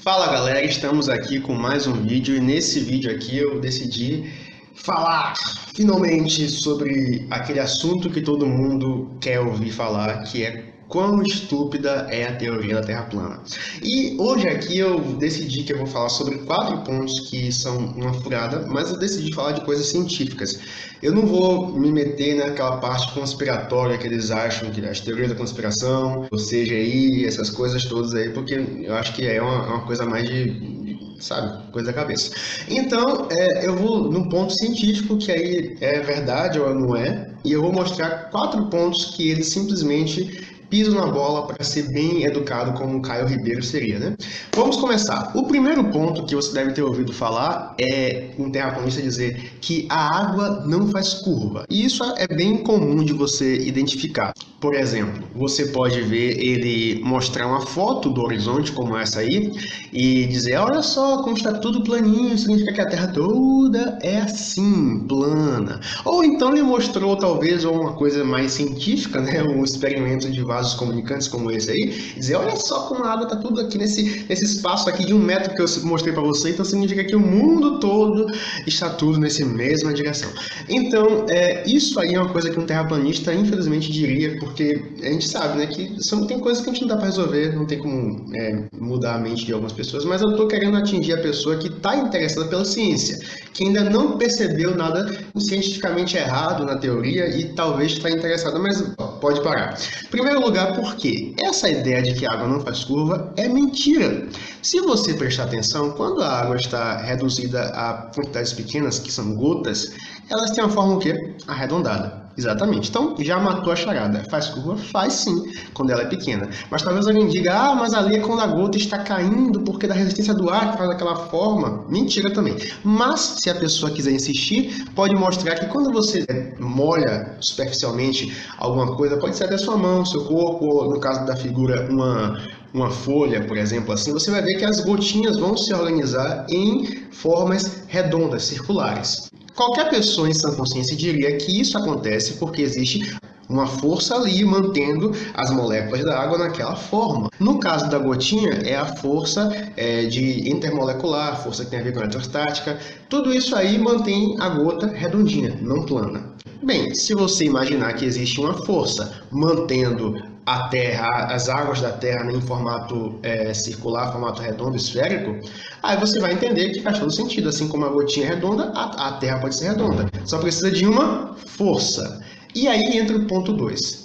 Fala galera, estamos aqui com mais um vídeo e nesse vídeo aqui eu decidi falar finalmente sobre aquele assunto que todo mundo quer ouvir falar, que é quão estúpida é a teoria da Terra plana. E hoje aqui eu decidi que eu vou falar sobre 4 pontos que são uma furada, mas eu decidi falar de coisas científicas. Eu não vou me meter naquela parte conspiratória que eles acham, que as teorias da conspiração, ou seja, aí, essas coisas todas aí, porque eu acho que é uma coisa mais sabe, coisa da cabeça. Então, eu vou num ponto científico, que aí é verdade ou não é, e eu vou mostrar 4 pontos que eles simplesmente pisam na bola para ser bem educado, como o Caio Ribeiro seria, né? Vamos começar. O primeiro ponto que você deve ter ouvido falar é um terraplanista dizer que a água não faz curva. E isso é bem comum de você identificar. Por exemplo, você pode ver ele mostrar uma foto do horizonte como essa aí e dizer, olha só como está tudo planinho, significa que a Terra toda é assim, plana. Ou então ele mostrou talvez uma coisa mais científica, né? Um experimento de vasos comunicantes como esse aí, dizer, olha só como a água está tudo aqui nesse espaço aqui de 1 metro que eu mostrei para você, então significa que o mundo todo está tudo nessa mesma direção. Então, isso aí é uma coisa que um terraplanista infelizmente diria, porque a gente sabe, né, que tem coisas que a gente não dá para resolver, não tem como mudar a mente de algumas pessoas, mas eu estou querendo atingir a pessoa que está interessada pela ciência, que ainda não percebeu nada cientificamente errado na teoria e talvez está interessada, mas pode parar. Em primeiro lugar, porque essa ideia de que a água não faz curva é mentira. Se você prestar atenção, quando a água está reduzida a quantidades pequenas, que são gotas, elas têm uma forma o quê? Arredondada. Exatamente. Então, já matou a charada. Faz curva? Faz sim, quando ela é pequena. Mas talvez alguém diga, mas ali é quando a gota está caindo porque da resistência do ar que faz daquela forma. Mentira também. Mas, se a pessoa quiser insistir, pode mostrar que quando você molha superficialmente alguma coisa, pode ser até sua mão, seu corpo, ou no caso da figura, uma folha, por exemplo, assim, você vai ver que as gotinhas vão se organizar em formas redondas, circulares. Qualquer pessoa em sã consciência diria que isso acontece porque existe uma força ali mantendo as moléculas da água naquela forma. No caso da gotinha, é a força de intermolecular, força que tem a ver com a eletrostática. Tudo isso aí mantém a gota redondinha, não plana. Bem, se você imaginar que existe uma força mantendo a Terra, as águas da Terra em formato circular, formato redondo, esférico, aí você vai entender que faz todo sentido. Assim como a gotinha é redonda, a Terra pode ser redonda. Só precisa de uma força. E aí entra o ponto 2.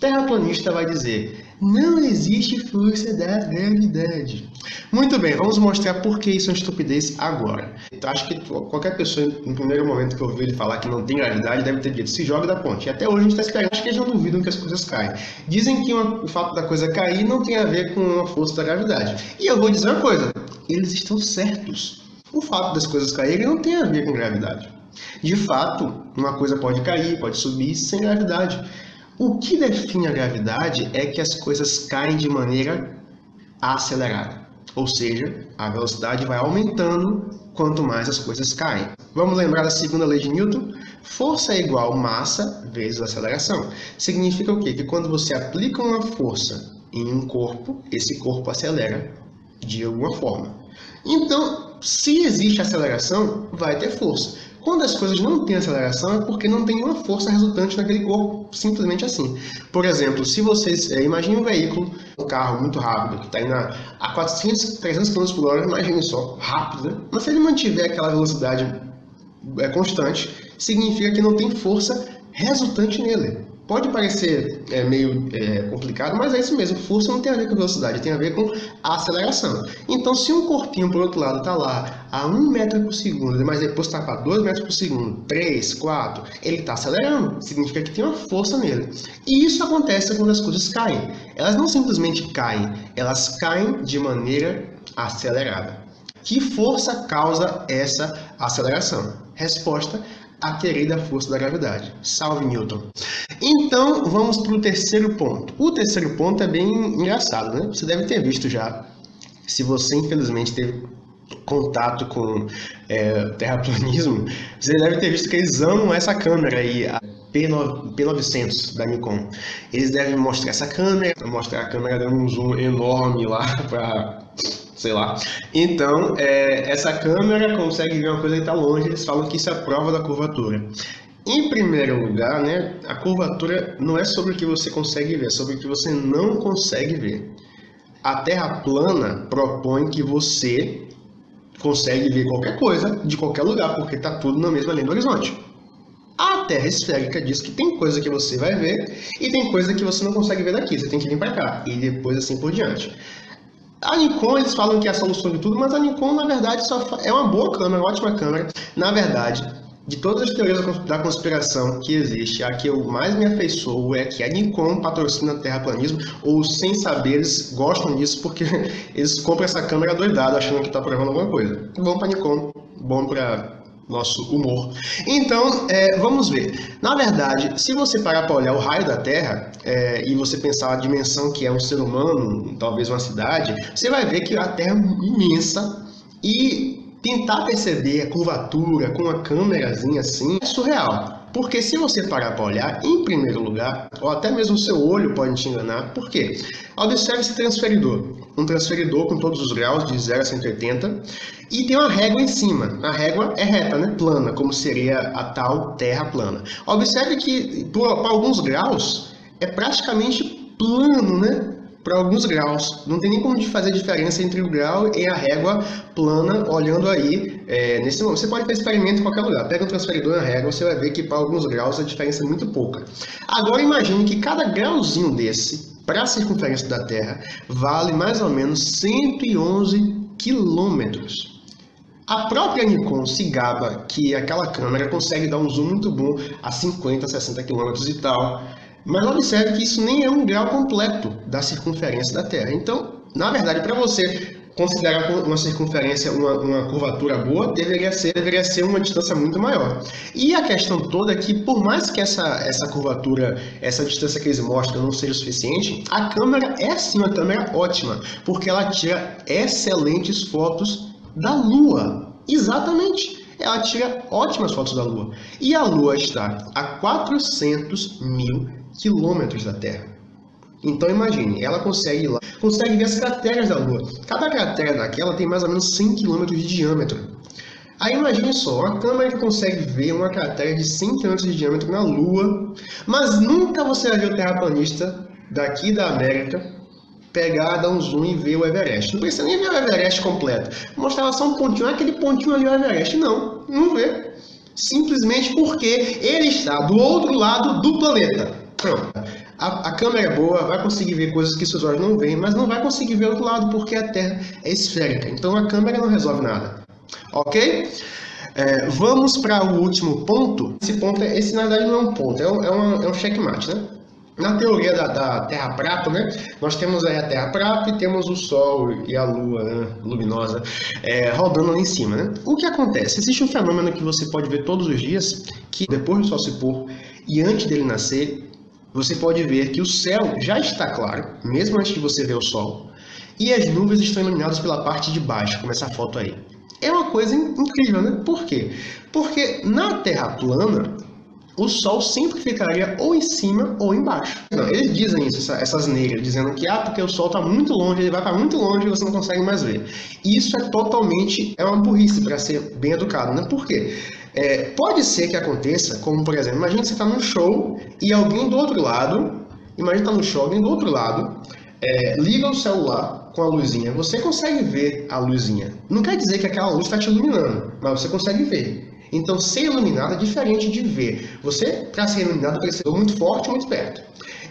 Terraplanista vai dizer, não existe força da gravidade. Muito bem, vamos mostrar por que isso é uma estupidez agora. Então, acho que qualquer pessoa, no primeiro momento que ouviu ele falar que não tem gravidade, deve ter dito, se joga da ponte. E até hoje a gente está esperando, acho que eles não duvidam que as coisas caem. Dizem que o fato da coisa cair não tem a ver com a força da gravidade. E eu vou dizer uma coisa, eles estão certos. O fato das coisas caírem não tem a ver com gravidade. De fato, uma coisa pode cair, pode subir sem gravidade. O que define a gravidade é que as coisas caem de maneira acelerada. Ou seja, a velocidade vai aumentando quanto mais as coisas caem. Vamos lembrar da segunda lei de Newton? Força é igual a massa vezes aceleração. Significa o quê? Que quando você aplica uma força em um corpo, esse corpo acelera de alguma forma. Então, se existe aceleração, vai ter força. Quando as coisas não têm aceleração, é porque não tem uma força resultante naquele corpo, simplesmente assim. Por exemplo, se vocês imaginem um veículo, um carro muito rápido, que está indo a 400, 300 km por hora, imagine só, rápido, né? Mas se ele mantiver aquela velocidade constante, significa que não tem força resultante nele. Pode parecer meio complicado, mas é isso mesmo. Força não tem a ver com velocidade, tem a ver com a aceleração. Então, se um corpinho, por outro lado, está lá a 1 metro por segundo, mas depois está para 2 metros por segundo, 3, 4, ele está acelerando. Significa que tem uma força nele. E isso acontece quando as coisas caem. Elas não simplesmente caem, elas caem de maneira acelerada. Que força causa essa aceleração? Resposta: a querida força da gravidade. Salve Newton! Então, vamos para o terceiro ponto. O terceiro ponto é bem engraçado, né? Você deve ter visto já, se você infelizmente teve contato com terraplanismo, você deve ter visto que eles amam essa câmera aí, a P900 da Nikon. Eles devem mostrar essa câmera, mostrar a câmera dando um zoom enorme lá para sei lá. Então, essa câmera consegue ver uma coisa que está longe, eles falam que isso é a prova da curvatura. Em primeiro lugar, né, a curvatura não é sobre o que você consegue ver, é sobre o que você não consegue ver. A Terra plana propõe que você consegue ver qualquer coisa de qualquer lugar, porque está tudo na mesma linha do horizonte. A Terra esférica diz que tem coisa que você vai ver e tem coisa que você não consegue ver daqui, você tem que vir para cá, e depois assim por diante. A Nikon, eles falam que é a solução de tudo, mas a Nikon, na verdade, é uma boa câmera, uma ótima câmera. Na verdade, de todas as teorias da conspiração que existe, a que eu mais me afeiçoo é que a Nikon patrocina terraplanismo, ou sem saber, eles gostam disso porque eles compram essa câmera doidada, achando que está provando alguma coisa. Bom para Nikon, bom para nosso humor. Então, vamos ver. Na verdade, se você parar para olhar o raio da Terra e você pensar a dimensão que é um ser humano, talvez uma cidade, você vai ver que a Terra é imensa e tentar perceber a curvatura com uma câmerazinha assim é surreal. Porque se você parar para olhar, em primeiro lugar, ou até mesmo o seu olho pode te enganar, por quê? Observe esse transferidor. Um transferidor com todos os graus, de 0 a 180, e tem uma régua em cima. A régua é reta, né? Plana, como seria a tal Terra plana. Observe que, para alguns graus, é praticamente plano, né? Para alguns graus. Não tem nem como fazer diferença entre o grau e a régua plana, olhando aí nesse momento. Você pode fazer experimento em qualquer lugar. Pega um transferidor na régua, você vai ver que para alguns graus a diferença é muito pouca. Agora imagine que cada grauzinho desse, para a circunferência da Terra, vale mais ou menos 111 quilômetros. A própria Nikon se gaba que aquela câmera consegue dar um zoom muito bom a 50, 60 quilômetros e tal. Mas observe que isso nem é um grau completo da circunferência da Terra. Então, na verdade, para você considerar uma circunferência, uma curvatura boa, deveria ser uma distância muito maior. E a questão toda é que, por mais que essa curvatura, essa distância que eles mostram não seja suficiente, a câmera é sim uma câmera ótima, porque ela tira excelentes fotos da Lua. Exatamente! Ela tira ótimas fotos da Lua. E a Lua está a 400 mil quilômetros da Terra. Então imagine, ela consegue ir lá, consegue ver as crateras da Lua. Cada cratera daquela tem mais ou menos 100 quilômetros de diâmetro. Aí imagine só, uma câmera que consegue ver uma cratera de 100 quilômetros de diâmetro na Lua, mas nunca você vai ver o terraplanista daqui da América pegar, dar um zoom e ver o Everest. Não precisa nem ver o Everest completo. Mostrar só um pontinho, aquele pontinho ali é o Everest. Não vê. Simplesmente porque ele está do outro lado do planeta. Pronto. A câmera é boa, vai conseguir ver coisas que seus olhos não veem, mas não vai conseguir ver o outro lado porque a Terra é esférica. Então a câmera não resolve nada. Ok? Vamos para o último ponto. Esse na verdade não é um ponto, é um checkmate, né? Na teoria da Terra prata, né, nós temos aí a Terra prata e temos o Sol e a Lua, né, luminosa rodando lá em cima. Né? O que acontece? Existe um fenômeno que você pode ver todos os dias, que depois do Sol se pôr e antes dele nascer, você pode ver que o céu já está claro, mesmo antes de você ver o Sol, e as nuvens estão iluminadas pela parte de baixo, como essa foto aí. É uma coisa incrível, né? Por quê? Porque na Terra plana, o Sol sempre ficaria ou em cima ou embaixo. Não, eles dizem isso, essas negras, dizendo que porque o Sol está muito longe, ele vai para muito longe e você não consegue mais ver. Isso é totalmente uma burrice, para ser bem educado, né? Por quê? Pode ser que aconteça, como por exemplo, imagina que você está num show e alguém do outro lado, liga o celular com a luzinha, você consegue ver a luzinha. Não quer dizer que aquela luz está te iluminando, mas você consegue ver. Então, ser iluminado é diferente de ver. Você, para ser iluminado, precisa muito forte, muito perto.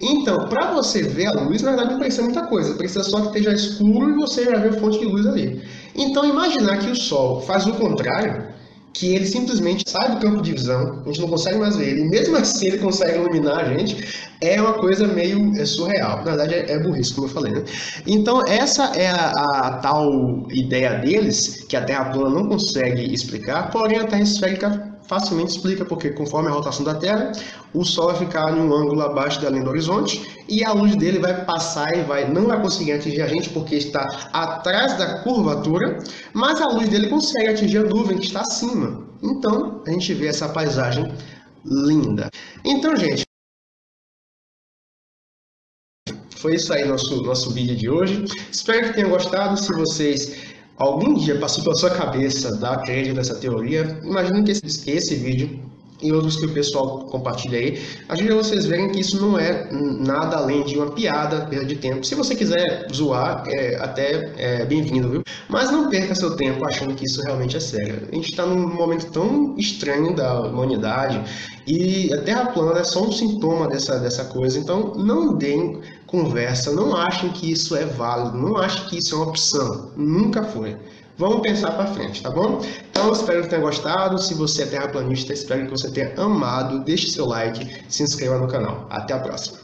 Então, para você ver a luz, na verdade não precisa muita coisa. Precisa só que esteja escuro e você já vê a fonte de luz ali. Então, imaginar que o Sol faz o contrário, que ele simplesmente sai do campo de visão, a gente não consegue mais ver ele, e mesmo assim ele consegue iluminar a gente, é uma coisa meio surreal. Na verdade é burrice, como eu falei, né? Então essa é a tal ideia deles, que a Terra plana não consegue explicar, porém a Terra esférica facilmente explica, porque conforme a rotação da Terra, o Sol vai ficar em um ângulo abaixo da linha do horizonte e a luz dele vai passar e não vai conseguir atingir a gente porque está atrás da curvatura, mas a luz dele consegue atingir a nuvem que está acima. Então, a gente vê essa paisagem linda. Então, gente, foi isso aí nosso vídeo de hoje. Espero que tenham gostado. Se vocês algum dia passou pela sua cabeça dar crédito nessa teoria, imagino que esse vídeo e outros que o pessoal compartilha aí, ajuda vocês verem que isso não é nada além de uma piada, perda de tempo. Se você quiser zoar, até bem-vindo, viu? Mas não perca seu tempo achando que isso realmente é sério. A gente está num momento tão estranho da humanidade e a Terra plana é só um sintoma dessa coisa, então não deem conversa, não achem que isso é válido, não achem que isso é uma opção, nunca foi. Vamos pensar para frente, tá bom? Então, espero que tenha gostado. Se você é terraplanista, espero que você tenha amado. Deixe seu like, se inscreva no canal. Até a próxima.